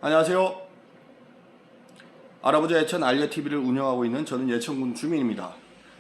안녕하세요. 할아버지 예천 알려TV를 운영하고 있는 저는 예천군 주민입니다.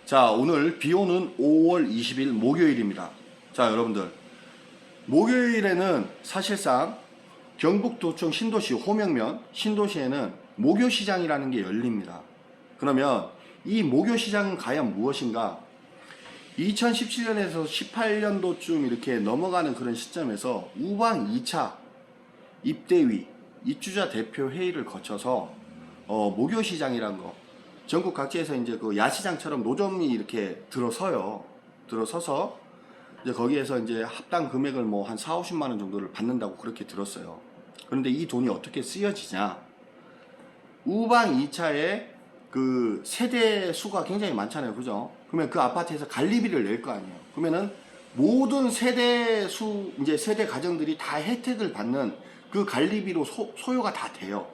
자, 오늘 비오는 5월 20일 목요일입니다. 자, 여러분들, 목요일에는 사실상 경북도청 신도시 호명면 신도시에는 목요시장이라는 게 열립니다. 그러면 이 목요시장은 과연 무엇인가? 2017년에서 18년도쯤 이렇게 넘어가는 그런 시점에서 우방 2차 입대위 입주자 대표 회의를 거쳐서 목요시장이란 거 전국 각지에서 이제 그 야시장처럼 노점이 이렇게 들어서서 이제 거기에서 이제 합당 금액을 뭐 한 4, 50만 원 정도를 받는다고 그렇게 들었어요. 그런데 이 돈이 어떻게 쓰여지냐? 우방 2차에 그 세대 수가 굉장히 많잖아요. 그죠? 그러면 그 아파트에서 관리비를 낼 거 아니에요. 그러면은 모든 세대 이제 세대 가정들이 다 혜택을 받는 그 관리비로 소요가 다 돼요.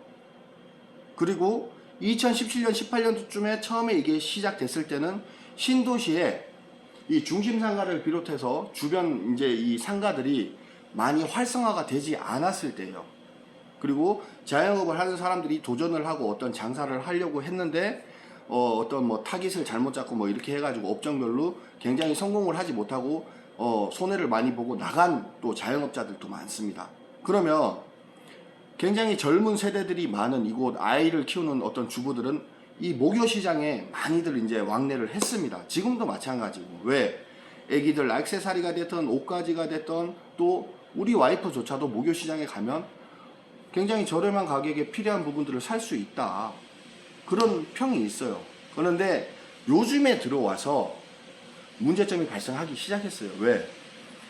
그리고 2017년, 18년도쯤에 처음에 이게 시작됐을 때는 신도시에 이 중심 상가를 비롯해서 주변 이제 이 상가들이 많이 활성화가 되지 않았을 때예요. 그리고 자영업을 하는 사람들이 도전을 하고 어떤 장사를 하려고 했는데 어떤 뭐 타깃을 잘못 잡고 뭐 이렇게 해가지고 업종별로 굉장히 성공을 하지 못하고 손해를 많이 보고 나간 또 자영업자들도 많습니다. 그러면 굉장히 젊은 세대들이 많은 이곳 아이를 키우는 어떤 주부들은 이 목요시장에 많이들 이제 왕래를 했습니다. 지금도 마찬가지고. 왜? 애기들 액세서리가 됐던 옷가지가 됐던 또 우리 와이프조차도 목요시장에 가면 굉장히 저렴한 가격에 필요한 부분들을 살 수 있다. 그런 평이 있어요. 그런데 요즘에 들어와서 문제점이 발생하기 시작했어요. 왜?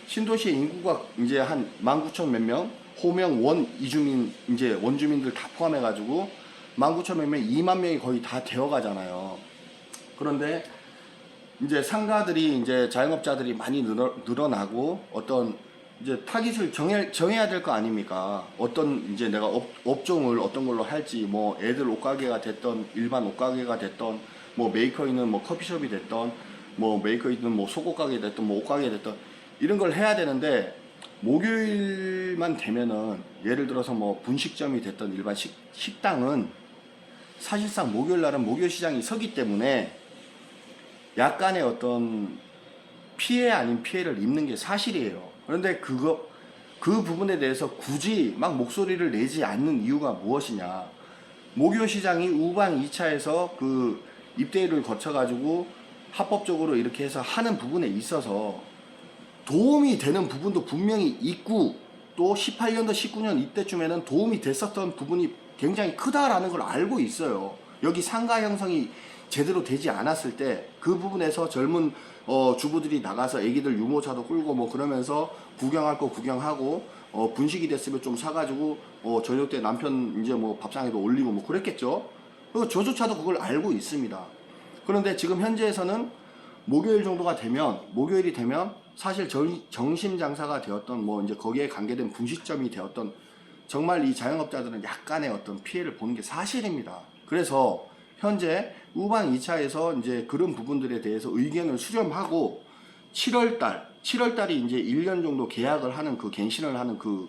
신도시의 인구가 이제 한 19,000 몇 명, 호명 원 이주민 이제 원주민들 다 포함해가지고 19,000 몇 명, 2만 명이 거의 다 되어가잖아요. 그런데 이제 상가들이 이제 자영업자들이 많이 늘어나고 어떤 이제 타깃을 정해야 될 거 아닙니까? 어떤 이제 내가 업종을 어떤 걸로 할지 뭐 애들 옷가게가 됐던 일반 옷가게가 됐던 뭐 메이커 있는 뭐 커피숍이 됐던 뭐 메이커 있는 뭐 속옷 가게 됐던 뭐 옷가게 됐던 이런 걸 해야 되는데 목요일만 되면은 예를 들어서 뭐 분식점이 됐던 일반 식당은 사실상 목요일 날은 목요시장이 서기 때문에 약간의 어떤 피해 아닌 피해를 입는 게 사실이에요. 그런데 그 부분에 대해서 굳이 막 목소리를 내지 않는 이유가 무엇이냐? 목요시장이 우방 2차에서 그 입대를 거쳐가지고 합법적으로 이렇게 해서 하는 부분에 있어서 도움이 되는 부분도 분명히 있고 또 18년도 19년 이때쯤에는 도움이 됐었던 부분이 굉장히 크다라는 걸 알고 있어요. 여기 상가 형성이 제대로 되지 않았을 때 그 부분에서 젊은 주부들이 나가서 애기들 유모차도 끌고 뭐 그러면서 구경할 거 구경하고 분식이 됐으면 좀 사가지고 저녁 때 남편 이제 뭐 밥상에도 올리고 뭐 그랬겠죠. 그리고 저조차도 그걸 알고 있습니다. 그런데 지금 현재에서는 목요일이 되면 사실 정심 장사가 되었던 뭐 이제 거기에 관계된 분식점이 되었던 정말 이 자영업자들은 약간의 어떤 피해를 보는 게 사실입니다. 그래서 현재 우방 2차에서 이제 그런 부분들에 대해서 의견을 수렴하고 7월달이 이제 1년 정도 계약을 하는 그 갱신을 하는 그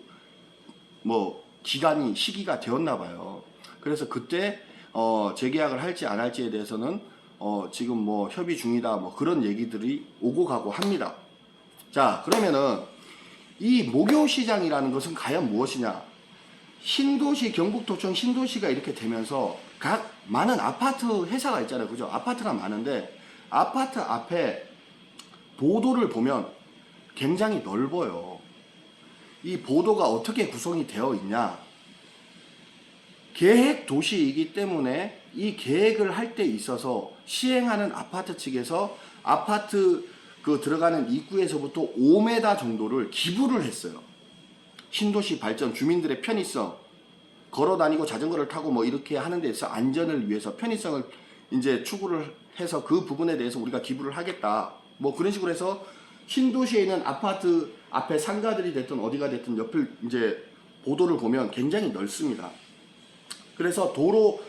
뭐 시기가 되었나 봐요. 그래서 그때 재계약을 할지 안 할지에 대해서는 지금 뭐 협의 중이다 뭐 그런 얘기들이 오고 가고 합니다. 자, 그러면은 이 목요시장이라는 것은 과연 무엇이냐? 신도시, 경북도청 신도시가 이렇게 되면서 각 많은 아파트 회사가 있잖아요. 그죠? 아파트가 많은데 아파트 앞에 보도를 보면 굉장히 넓어요. 이 보도가 어떻게 구성이 되어 있냐? 계획 도시이기 때문에 이 계획을 할 때 있어서 시행하는 아파트 측에서 아파트 그 들어가는 입구에서부터 5m 정도를 기부를 했어요. 신도시 발전, 주민들의 편의성, 걸어 다니고 자전거를 타고 뭐 이렇게 하는 데서 안전을 위해서 편의성을 이제 추구를 해서 그 부분에 대해서 우리가 기부를 하겠다. 뭐 그런 식으로 해서 신도시에 있는 아파트 앞에 상가들이 됐든 어디가 됐든 옆을 이제 보도를 보면 굉장히 넓습니다. 그래서 도로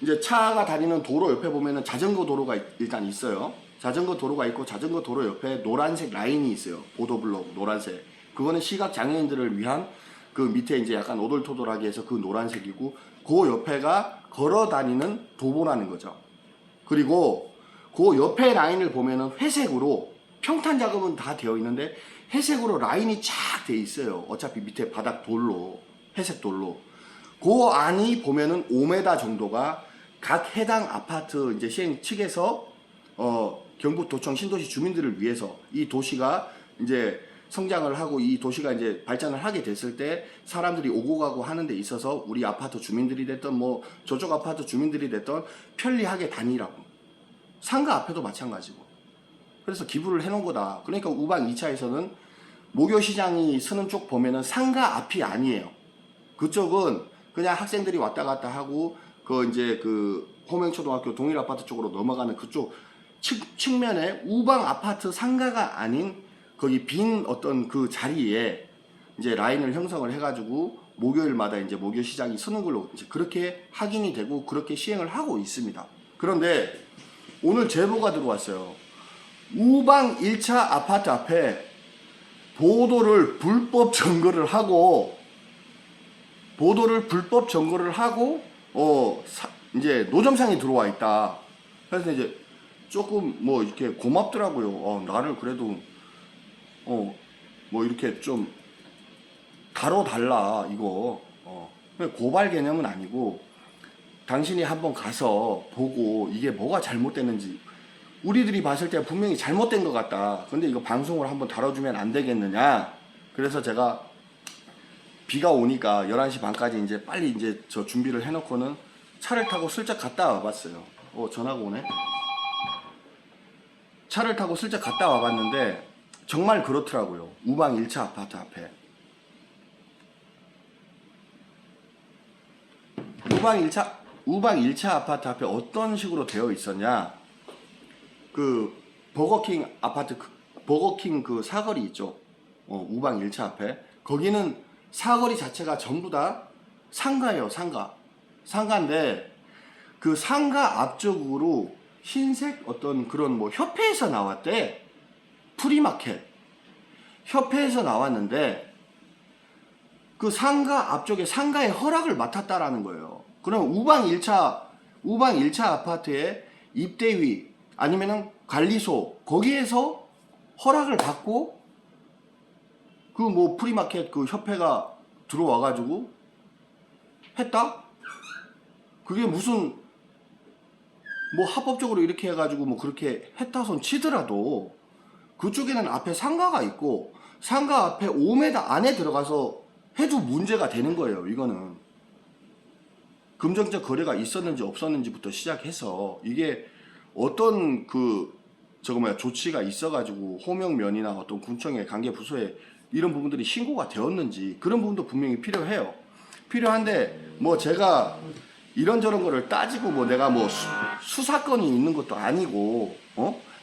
이제 차가 다니는 도로 옆에 보면은 자전거 도로가 일단 있어요. 자전거 도로가 있고 자전거 도로 옆에 노란색 라인이 있어요. 보도블록 노란색. 그거는 시각 장애인들을 위한 그 밑에 이제 약간 오돌토돌하게 해서 그 노란색이고, 그 옆에가 걸어 다니는 도보라는 거죠. 그리고 그 옆에 라인을 보면은 회색으로 평탄 작업은 다 되어 있는데 회색으로 라인이 쫙 돼 있어요. 어차피 밑에 바닥 돌로, 회색 돌로. 그 안이 보면은 5m 정도가 각 해당 아파트 이제 시행 측에서 경북도청 신도시 주민들을 위해서 이 도시가 이제 성장을 하고 이 도시가 이제 발전을 하게 됐을 때 사람들이 오고 가고 하는 데 있어서 우리 아파트 주민들이 됐던 뭐 저쪽 아파트 주민들이 됐던 편리하게 다니라고. 상가 앞에도 마찬가지고. 그래서 기부를 해놓은 거다. 그러니까 우방 2차에서는 모교시장이 서는 쪽 보면은 상가 앞이 아니에요. 그쪽은 그냥 학생들이 왔다 갔다 하고 그 이제 그 호명초등학교 동일아파트 쪽으로 넘어가는 그쪽 측면에 우방 아파트 상가가 아닌 거기 빈 어떤 그 자리에 이제 라인을 형성을 해가지고 목요일마다 이제 모교시장이 서는 걸로 이제 그렇게 확인이 되고 그렇게 시행을 하고 있습니다. 그런데 오늘 제보가 들어왔어요. 우방 1차 아파트 앞에 보도를 불법 점거를 하고 이제 노점상이 들어와 있다. 그래서 이제 조금 뭐 이렇게 고맙더라고요. 나를 그래도 뭐 이렇게 좀 다뤄달라 이거. 고발 개념은 아니고 당신이 한번 가서 보고 이게 뭐가 잘못됐는지, 우리들이 봤을 때 분명히 잘못된 것 같다. 근데 이거 방송을 한번 다뤄주면 안 되겠느냐. 그래서 제가 비가 오니까 11시 반까지 이제 빨리 이제 저 준비를 해놓고는 차를 타고 슬쩍 갔다 와봤어요. 전화가 오네. 차를 타고 슬쩍 갔다 와봤는데 정말 그렇더라고요. 우방 1차 아파트 앞에. 우방 1차 아파트 앞에 어떤 식으로 되어 있었냐. 그 버거킹 아파트, 버거킹 그 사거리 있죠. 우방 1차 앞에. 거기는 사거리 자체가 전부 다 상가예요, 상가. 상가인데 그 상가 앞쪽으로 흰색 어떤 그런 뭐 협회에서 나왔대. 프리마켓. 협회에서 나왔는데 그 상가 앞쪽에 상가의 허락을 맡았다라는 거예요. 그럼 우방 1차 아파트의 입대위 아니면은 관리소 거기에서 허락을 받고 그 뭐 프리마켓 그 협회가 들어와 가지고 했다? 그게 무슨 뭐 합법적으로 이렇게 해가지고 뭐 그렇게 했다 손 치더라도 그쪽에는 앞에 상가가 있고 상가 앞에 5m 안에 들어가서 해도 문제가 되는 거예요. 이거는 금전적 거래가 있었는지 없었는지부터 시작해서 이게 어떤 조치가 있어가지고 호명면이나 어떤 군청의 관계 부서에 이런 부분들이 신고가 되었는지 그런 부분도 분명히 필요해요. 필요한데 뭐 제가 이런저런 거를 따지고 뭐 내가 뭐 수사건이 있는 것도 아니고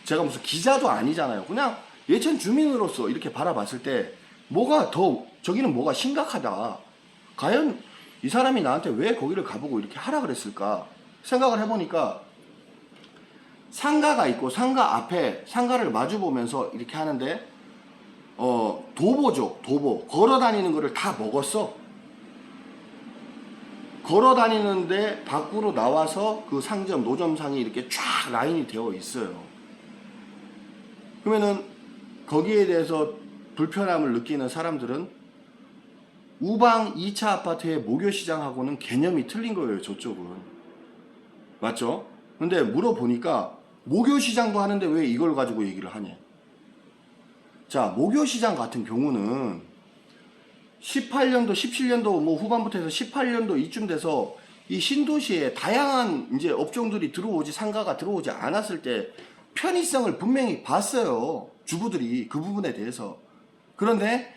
제가 무슨 기자도 아니잖아요. 그냥 예천 주민으로서 이렇게 바라봤을 때 뭐가 더 저기는 뭐가 심각하다. 과연 이 사람이 나한테 왜 거기를 가보고 이렇게 하라 그랬을까 생각을 해보니까 상가가 있고 상가 앞에 상가를 마주 보면서 이렇게 하는데 도보죠. 도보. 걸어 다니는 거를 다 먹었어. 걸어 다니는데 밖으로 나와서 그 상점 노점상이 이렇게 쫙 라인이 되어 있어요. 그러면은 거기에 대해서 불편함을 느끼는 사람들은 우방 2차 아파트의 모교시장하고는 개념이 틀린 거예요. 저쪽은. 맞죠? 근데 물어보니까 모교시장도 하는데 왜 이걸 가지고 얘기를 하냐. 자, 모교시장 같은 경우는 18년도, 17년도 뭐 후반부터 해서 18년도 이쯤 돼서 이 신도시에 다양한 이제 업종들이 들어오지, 상가가 들어오지 않았을 때 편의성을 분명히 봤어요. 주부들이 그 부분에 대해서. 그런데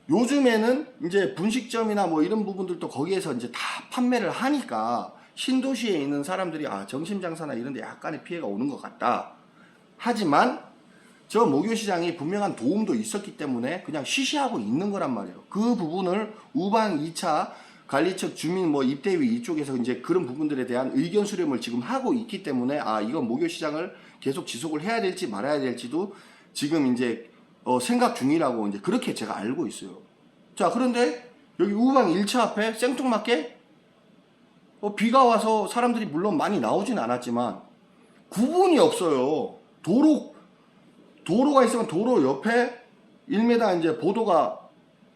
요즘에는 이제 분식점이나 뭐 이런 부분들도 거기에서 이제 다 판매를 하니까 신도시에 있는 사람들이 정심장사나 이런 데 약간의 피해가 오는 것 같다. 하지만 저 모교시장이 분명한 도움도 있었기 때문에 그냥 쉬쉬하고 있는 거란 말이에요. 그 부분을 우방 2차 관리측 주민 뭐 입대위 이쪽에서 이제 그런 부분들에 대한 의견 수렴을 지금 하고 있기 때문에 이건 모교시장을 계속 지속을 해야 될지 말아야 될지도 지금 이제 생각 중이라고 이제 그렇게 제가 알고 있어요. 자, 그런데 여기 우방 1차 앞에 생뚱맞게 비가 와서 사람들이 물론 많이 나오진 않았지만 구분이 없어요. 도로가 있으면 도로 옆에 1m 이제 보도가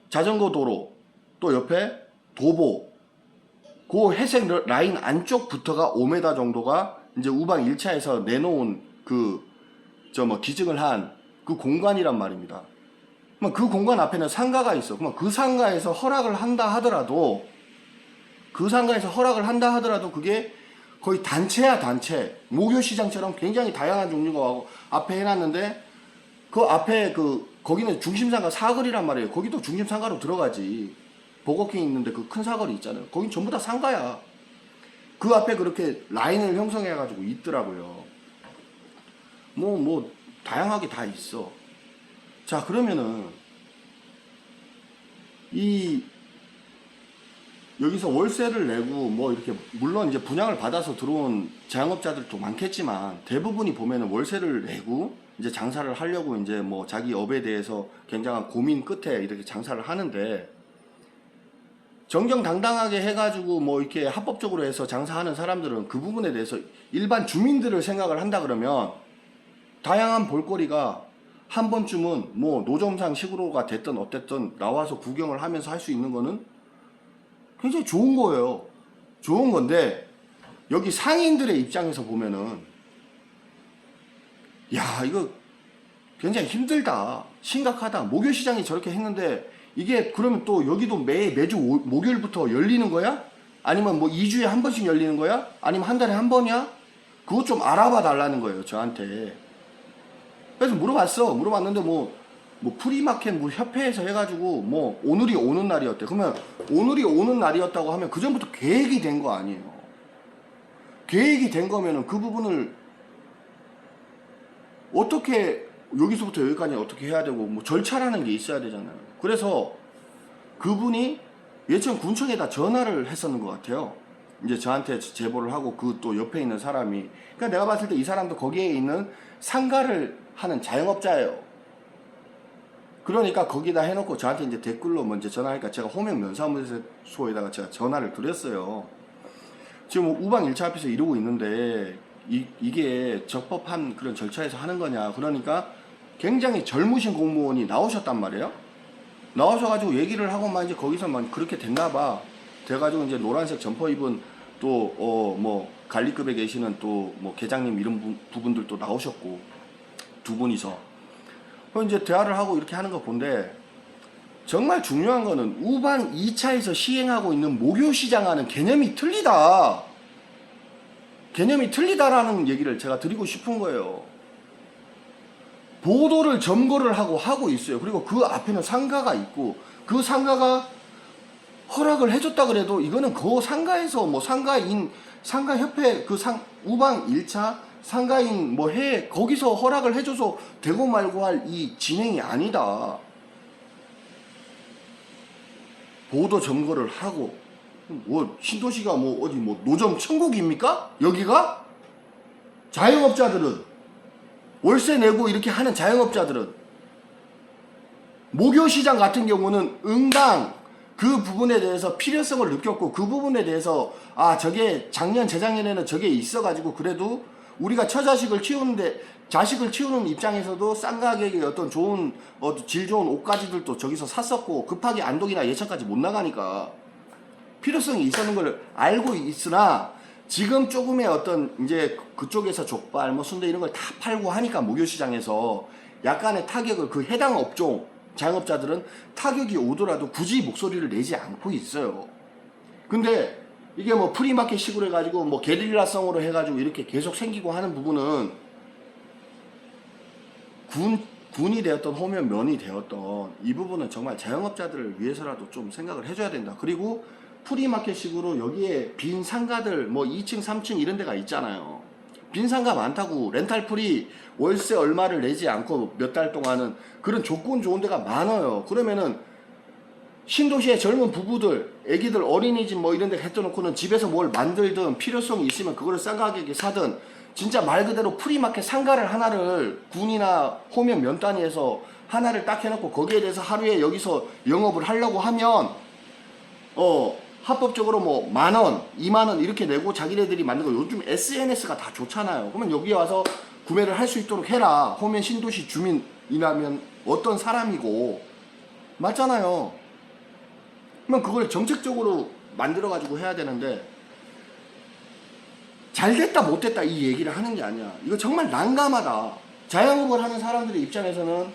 자전거 도로, 또 옆에 도보, 그 회색 라인 안쪽부터가 5m 정도가 이제 우방 1차에서 내놓은 기증을 한 그 공간이란 말입니다. 그 공간 앞에는 상가가 있어. 그 상가에서 허락을 한다 하더라도 그게 거의 단체야, 단체. 목요시장처럼 굉장히 다양한 종류가 앞에 해놨는데, 그 앞에 거기는 중심상가 사거리란 말이에요. 거기도 중심상가로 들어가지. 버거킹 있는데 그 큰 사거리 있잖아요. 거긴 전부 다 상가야. 그 앞에 그렇게 라인을 형성해가지고 있더라고요. 다양하게 다 있어. 자, 그러면은, 여기서 월세를 내고 이렇게 물론 이제 분양을 받아서 들어온 자영업자들도 많겠지만 대부분이 보면은 월세를 내고 이제 장사를 하려고 이제 자기 업에 대해서 굉장한 고민 끝에 이렇게 장사를 하는데, 정정당당하게 해가지고 이렇게 합법적으로 해서 장사하는 사람들은 그 부분에 대해서 일반 주민들을 생각을 한다 그러면 다양한 볼거리가 한 번쯤은 노점상 식으로가 됐든 어쨌든 나와서 구경을 하면서 할 수 있는 거는 굉장히 좋은 거예요. 좋은 건데, 여기 상인들의 입장에서 보면은, 야, 이거 굉장히 힘들다. 심각하다. 목요시장이 저렇게 했는데, 이게 그러면 또 여기도 매주 목요일부터 열리는 거야? 아니면 2주에 한 번씩 열리는 거야? 아니면 한 달에 한 번이야? 그거 좀 알아봐 달라는 거예요, 저한테. 그래서 물어봤는데 프리마켓 협회에서 해가지고 오늘이 오는 날이었대. 그러면 오늘이 오는 날이었다고 하면 그 전부터 계획이 된 거 아니에요. 계획이 된 거면은 그 부분을 어떻게 여기서부터 여기까지 어떻게 해야 되고 절차라는 게 있어야 되잖아요. 그래서 그분이 예천 군청에다 전화를 했었는 것 같아요. 이제 저한테 제보를 하고 그 또 옆에 있는 사람이, 그러니까 내가 봤을 때 이 사람도 거기에 있는 상가를 하는 자영업자예요. 그러니까 거기다 해놓고 저한테 이제 댓글로 먼저 전화하니까 제가 호명 면사무소에다가 제가 전화를 드렸어요. 지금 우방 1차 앞에서 이러고 있는데 이게 적법한 그런 절차에서 하는 거냐. 그러니까 굉장히 젊으신 공무원이 나오셨단 말이에요. 나오셔가지고 얘기를 하고만 이제 거기서만 그렇게 됐나봐. 돼가지고 이제 노란색 점퍼 입은 또 관리급에 계시는 또 계장님 이런 부분들도 나오셨고, 두 분이서 이제 대화를 하고 이렇게 하는 거 본데, 정말 중요한 거는 우방 2차에서 시행하고 있는 목요시장하는 개념이 틀리다. 개념이 틀리다라는 얘기를 제가 드리고 싶은 거예요. 보도를 점거를 하고 있어요. 그리고 그 앞에는 상가가 있고, 그 상가가 허락을 해줬다 그래도 이거는 그 상가에서 상가협회 우방 1차 상가인 거기서 허락을 해줘서 되고 말고 할 이 진행이 아니다. 보도 점거를 하고, 신도시가 어디 노점 천국입니까? 여기가? 자영업자들은, 월세 내고 이렇게 하는 자영업자들은, 목요시장 같은 경우는 응당 그 부분에 대해서 필요성을 느꼈고, 그 부분에 대해서 저게 작년 재작년에는 저게 있어가지고 그래도 우리가 자식을 키우는 입장에서도 싼 가격에 어떤 좋은 질 좋은 옷가지들도 저기서 샀었고, 급하게 안동이나 예천까지 못 나가니까 필요성이 있었는 걸 알고 있으나, 지금 조금의 어떤 이제 그쪽에서 족발 순대 이런 걸 다 팔고 하니까 목요시장에서 약간의 타격을 그 해당 업종 자영업자들은 타격이 오더라도 굳이 목소리를 내지 않고 있어요. 근데 이게 프리마켓식으로 해가지고 게릴라성으로 해가지고 이렇게 계속 생기고 하는 부분은 군이 되었던 호면 면이 되었던 이 부분은 정말 자영업자들을 위해서라도 좀 생각을 해줘야 된다. 그리고 프리마켓식으로 여기에 빈 상가들 2층 3층 이런 데가 있잖아요. 빈 상가 많다고. 렌탈 프리 월세 얼마를 내지 않고 몇 달 동안은 그런 조건 좋은 데가 많아요. 그러면은 신도시의 젊은 부부들, 애기들 어린이집 이런 데 해둬놓고는 집에서 뭘 만들든 필요성이 있으면 그거를 싼 가격에 사든, 진짜 말 그대로 프리마켓 상가를 하나를 군이나 호면 면 단위에서 하나를 딱 해놓고 거기에 대해서 하루에 여기서 영업을 하려고 하면 합법적으로 뭐 10,000원, 20,000원 이렇게 내고 자기네들이 만든 거 요즘 SNS가 다 좋잖아요. 그러면 여기 와서 구매를 할 수 있도록 해라. 호면 신도시 주민이라면 어떤 사람이고 맞잖아요. 그러면 그걸 정책적으로 만들어 가지고 해야 되는데 잘 됐다 못 됐다 이 얘기를 하는 게 아니야. 이거 정말 난감하다. 자영업을 하는 사람들의 입장에서는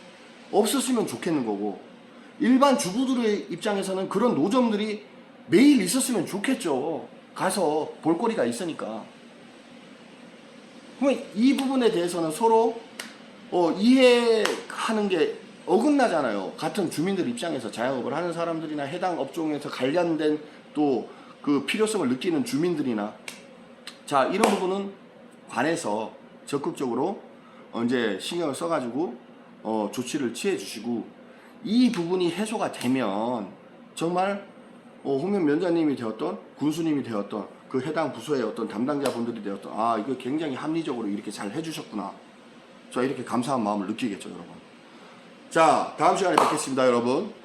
없었으면 좋겠는 거고 일반 주부들의 입장에서는 그런 노점들이 매일 있었으면 좋겠죠. 가서 볼거리가 있으니까. 그러면 이 부분에 대해서는 서로 이해하는 게 어긋나잖아요. 같은 주민들 입장에서 자영업을 하는 사람들이나 해당 업종에서 관련된 또 그 필요성을 느끼는 주민들이나 자 이런 부분은 관해서 적극적으로 이제 신경을 써가지고 조치를 취해 주시고 이 부분이 해소가 되면 정말 홍면 면장님이 되었던 군수님이 되었던 그 해당 부서의 어떤 담당자분들이 되었던 아 이거 굉장히 합리적으로 이렇게 잘 해주셨구나. 자 이렇게 감사한 마음을 느끼겠죠 여러분. 자 다음 시간에 뵙겠습니다 여러분.